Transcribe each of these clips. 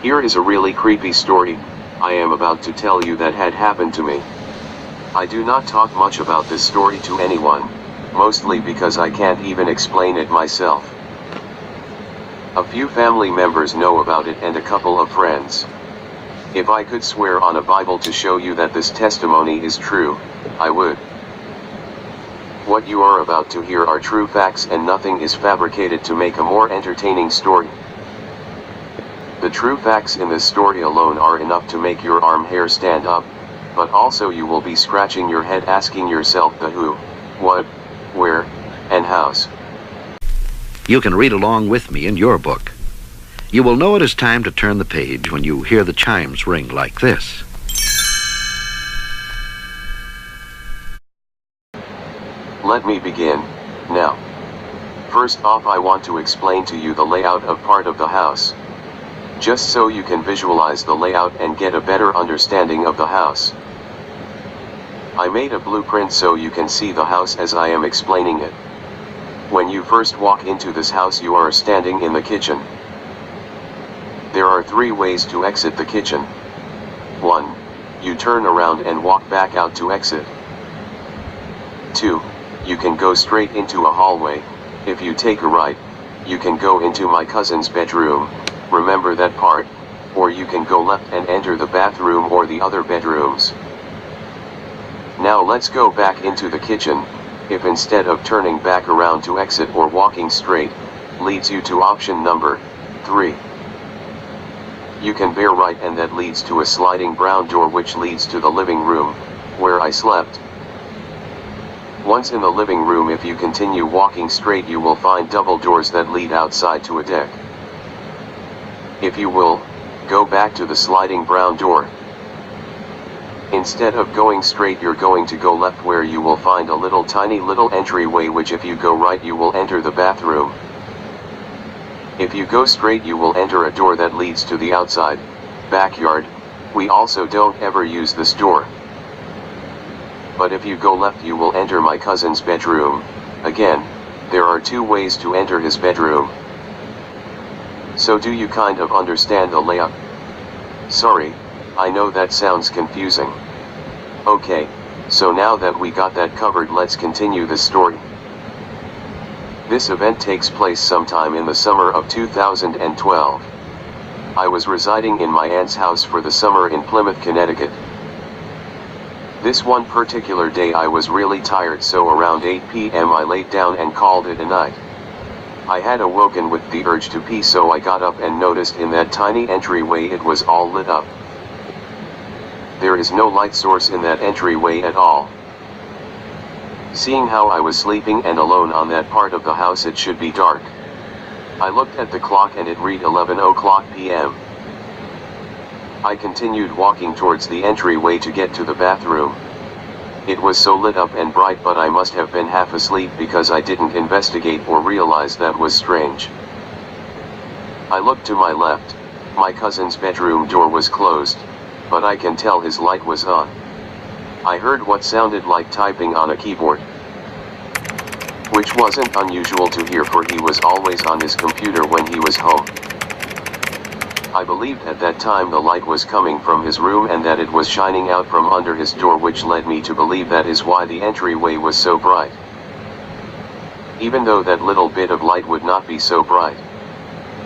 Here is a really creepy story I am about to tell you that had happened to me. I do not talk much about this story to anyone, mostly because I can't even explain it myself. A few family members know about it and a couple of friends. If I could swear on a Bible to show you that this testimony is true, I would. What you are about to hear are true facts and nothing is fabricated to make a more entertaining story. The true facts in this story alone are enough to make your arm hair stand up, but also you will be scratching your head asking yourself the who, what, where, and hows. You can read along with me in your book. You will know it is time to turn the page when you hear the chimes ring like this. Let me begin, now. First off, I want to explain to you the layout of part of the house. Just so you can visualize the layout and get a better understanding of the house. I made a blueprint so you can see the house as I am explaining it. When you first walk into this house, you are standing in the kitchen. There are 3 ways to exit the kitchen. 1. You turn around and walk back out to exit. 2. You can go straight into a hallway. If you take a right, you can go into my cousin's bedroom, remember that part, or you can go left and enter the bathroom or the other bedrooms. Now let's go back into the kitchen. If instead of turning back around to exit or walking straight, leads you to option number 3. You can bear right and that leads to a sliding brown door which leads to the living room, where I slept. Once in the living room, if you continue walking straight, you will find double doors that lead outside to a deck. If you will, go back to the sliding brown door. Instead of going straight, you're going to go left where you will find a tiny little entryway which if you go right you will enter the bathroom. If you go straight you will enter a door that leads to the outside, backyard. We also don't ever use this door. But if you go left you will enter my cousin's bedroom. Again, there are 2 ways to enter his bedroom. So do you kind of understand the layout? Sorry, I know that sounds confusing. Okay, so now that we got that covered, let's continue the story. This event takes place sometime in the summer of 2012. I was residing in my aunt's house for the summer in Plymouth, Connecticut. This one particular day I was really tired, so around 8 p.m. I laid down and called it a night. I had awoken with the urge to pee, so I got up and noticed in that tiny entryway it was all lit up. There is no light source in that entryway at all. Seeing how I was sleeping and alone on that part of the house, it should be dark. I looked at the clock and it read 11 o'clock p.m. I continued walking towards the entryway to get to the bathroom. It was so lit up and bright, but I must have been half asleep because I didn't investigate or realize that was strange. I looked to my left. My cousin's bedroom door was closed, but I can tell his light was on. I heard what sounded like typing on a keyboard, which wasn't unusual to hear for he was always on his computer when he was home. I believed at that time the light was coming from his room and that it was shining out from under his door, which led me to believe that is why the entryway was so bright. Even though that little bit of light would not be so bright.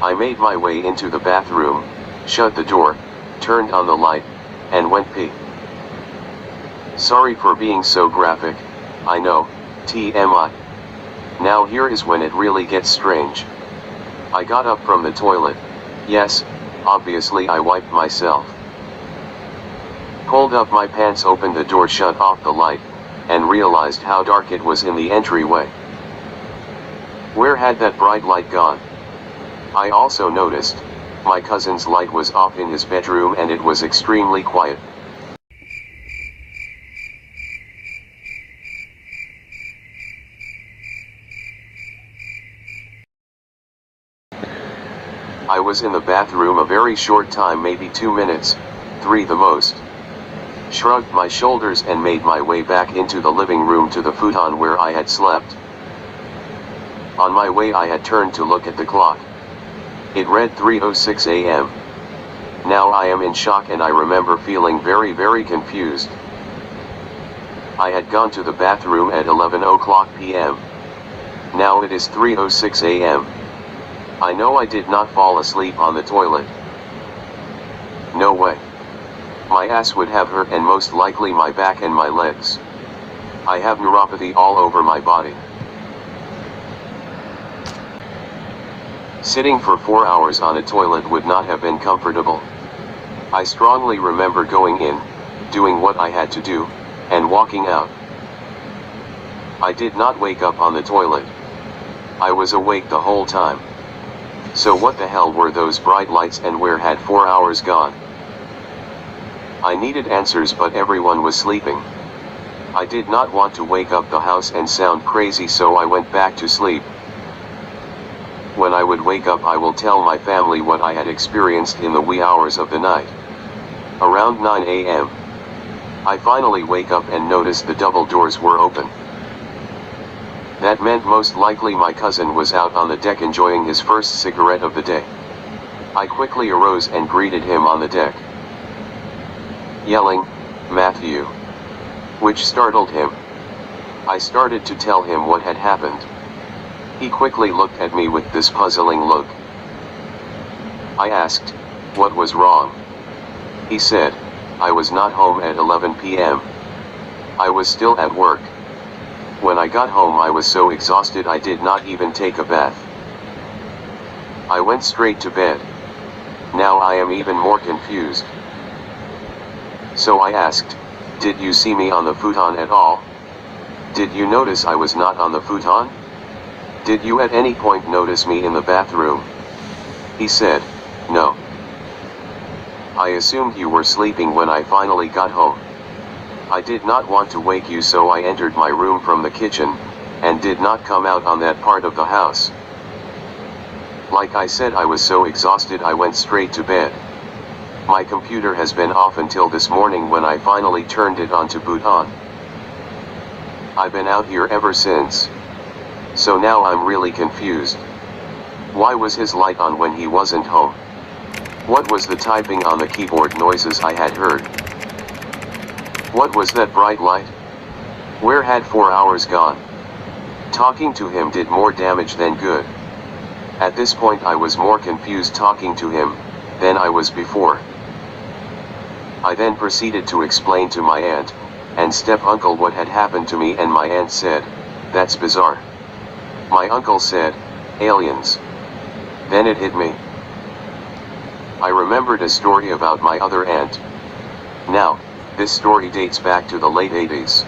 I made my way into the bathroom, shut the door, turned on the light, and went pee. Sorry for being so graphic, I know, TMI. Now here is when it really gets strange. I got up from the toilet. Yes, obviously I wiped myself. Pulled up my pants, opened the door, shut off the light, and realized how dark it was in the entryway. Where had that bright light gone? I also noticed, my cousin's light was off in his bedroom and it was extremely quiet. I was in the bathroom a very short time, maybe 2 minutes, 3 the most. Shrugged my shoulders and made my way back into the living room to the futon where I had slept. On my way I had turned to look at the clock. It read 3:06 a.m. Now I am in shock and I remember feeling very confused. I had gone to the bathroom at 11:00 p.m. Now it is 3:06 a.m. I know I did not fall asleep on the toilet. No way. My ass would have hurt and most likely my back and my legs. I have neuropathy all over my body. Sitting for 4 hours on a toilet would not have been comfortable. I strongly remember going in, doing what I had to do, and walking out. I did not wake up on the toilet. I was awake the whole time. So what the hell were those bright lights and where had 4 hours gone? I needed answers but everyone was sleeping. I did not want to wake up the house and sound crazy, so I went back to sleep. When I would wake up I will tell my family what I had experienced in the wee hours of the night. Around 9 a.m. I finally wake up and notice the double doors were open. That meant most likely my cousin was out on the deck enjoying his first cigarette of the day. I quickly arose and greeted him on the deck, yelling, "Matthew," which startled him. I started to tell him what had happened. He quickly looked at me with this puzzling look. I asked, "What was wrong?" He said, "I was not home at 11 p.m. I was still at work. When I got home I was so exhausted I did not even take a bath. I went straight to bed. Now I am even more confused." So I asked, "Did you see me on the futon at all? Did you notice I was not on the futon? Did you at any point notice me in the bathroom?" He said, "No. I assumed you were sleeping when I finally got home. I did not want to wake you, so I entered my room from the kitchen, and did not come out on that part of the house. Like I said, I was so exhausted I went straight to bed. My computer has been off until this morning when I finally turned it on to boot on. I've been out here ever since. So now I'm really confused. Why was his light on when he wasn't home? What was the typing on the keyboard noises I had heard? What was that bright light? Where had 4 hours gone? Talking to him did more damage than good. At this point I was more confused talking to him than I was before. I then proceeded to explain to my aunt and step-uncle what had happened to me, and my aunt said, "That's bizarre." My uncle said, "Aliens." Then it hit me. I remembered a story about my other aunt. Now, this story dates back to the late 80s.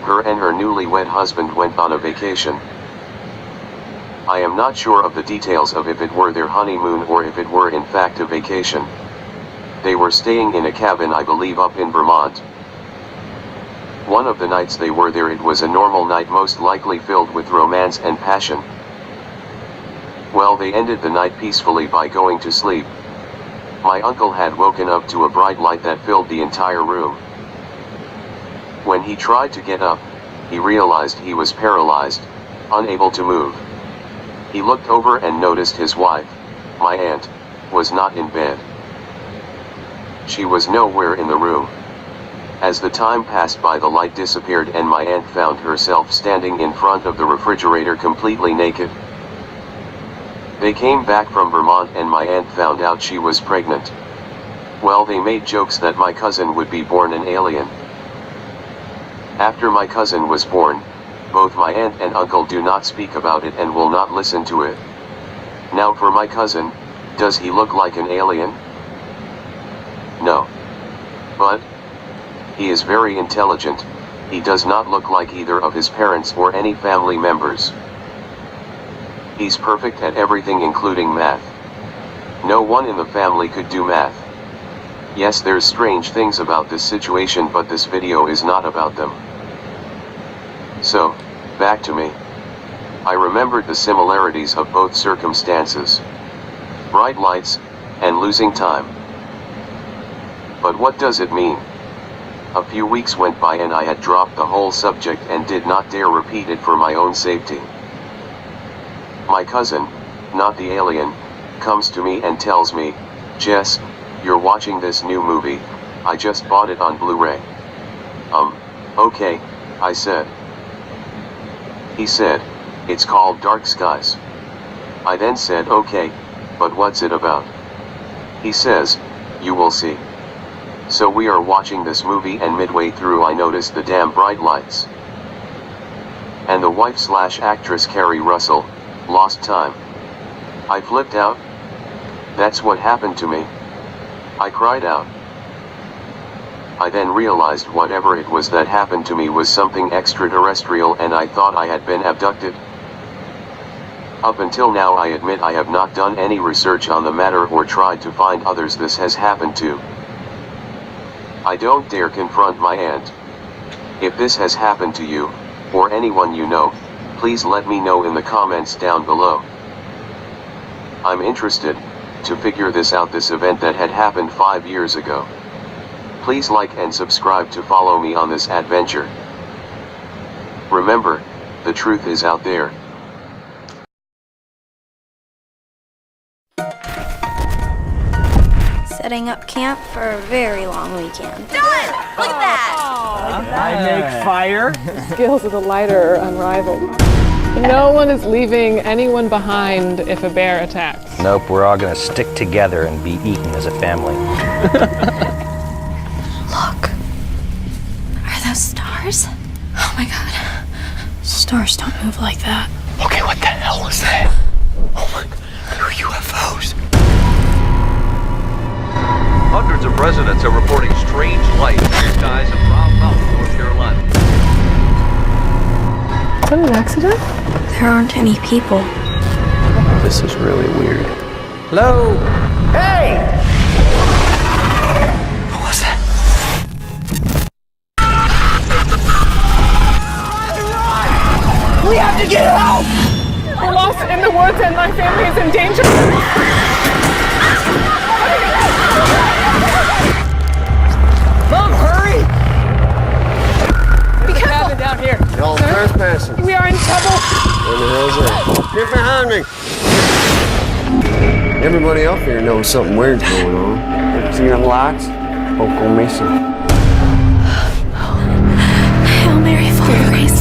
Her and her newlywed husband went on a vacation. I am not sure of the details of if it were their honeymoon or if it were in fact a vacation. They were staying in a cabin, I believe, up in Vermont. One of the nights they were there, it was a normal night, most likely filled with romance and passion. Well, they ended the night peacefully by going to sleep. My uncle had woken up to a bright light that filled the entire room. When he tried to get up, he realized he was paralyzed, unable to move. He looked over and noticed his wife, my aunt, was not in bed. She was nowhere in the room. As the time passed by, the light disappeared and my aunt found herself standing in front of the refrigerator completely naked. They came back from Vermont and my aunt found out she was pregnant. Well, they made jokes that my cousin would be born an alien. After my cousin was born, both my aunt and uncle do not speak about it and will not listen to it. Now for my cousin, does he look like an alien? No. But he is very intelligent. He does not look like either of his parents or any family members. He's perfect at everything, including math. No one in the family could do math. Yes, there's strange things about this situation, but this video is not about them. So, back to me. I remembered the similarities of both circumstances. Bright lights, and losing time. But what does it mean? A few weeks went by and I had dropped the whole subject and did not dare repeat it for my own safety. My cousin, not the alien, comes to me and tells me, "Jess, you're watching this new movie, I just bought it on Blu-ray. Okay, I said. He said, it's called Dark Skies. I then said okay, but what's it about? He says, you will see. So we are watching this movie and midway through I noticed the damn bright lights. And the wife/actress Carrie Russell, lost time. I flipped out. That's what happened to me. I cried out. I then realized whatever it was that happened to me was something extraterrestrial and I thought I had been abducted. Up until now I admit I have not done any research on the matter or tried to find others this has happened to. I don't dare confront my aunt. If this has happened to you, or anyone you know, please let me know in the comments down below. I'm interested to figure this out, this event that had happened 5 years ago. Please like and subscribe to follow me on this adventure. Remember, the truth is out there. Setting up camp for a very long weekend. Done! Look at that! I make fire. Skills of the lighter are unrivaled. No one is leaving anyone behind if a bear attacks. Nope, we're all gonna stick together and be eaten as a family. Look. Are those stars? Oh my god. Stars don't move like that. Okay, what the hell was that? Oh my god, they're UFOs. Hundreds of residents are reporting strange lights in the skies of Round Mountain, North Carolina. Is that an accident? There aren't any people. This is really weird. Hello? Hey! What was that? We have to get out! We're lost in the woods and my family is in danger. Mom, hurry! Be careful down here. Y'all trespassing. We are in trouble. What the hell's that? Get behind me! Everybody up here knows something weird's going on. See them lights? Folk go missing. Hail Mary, full of grace,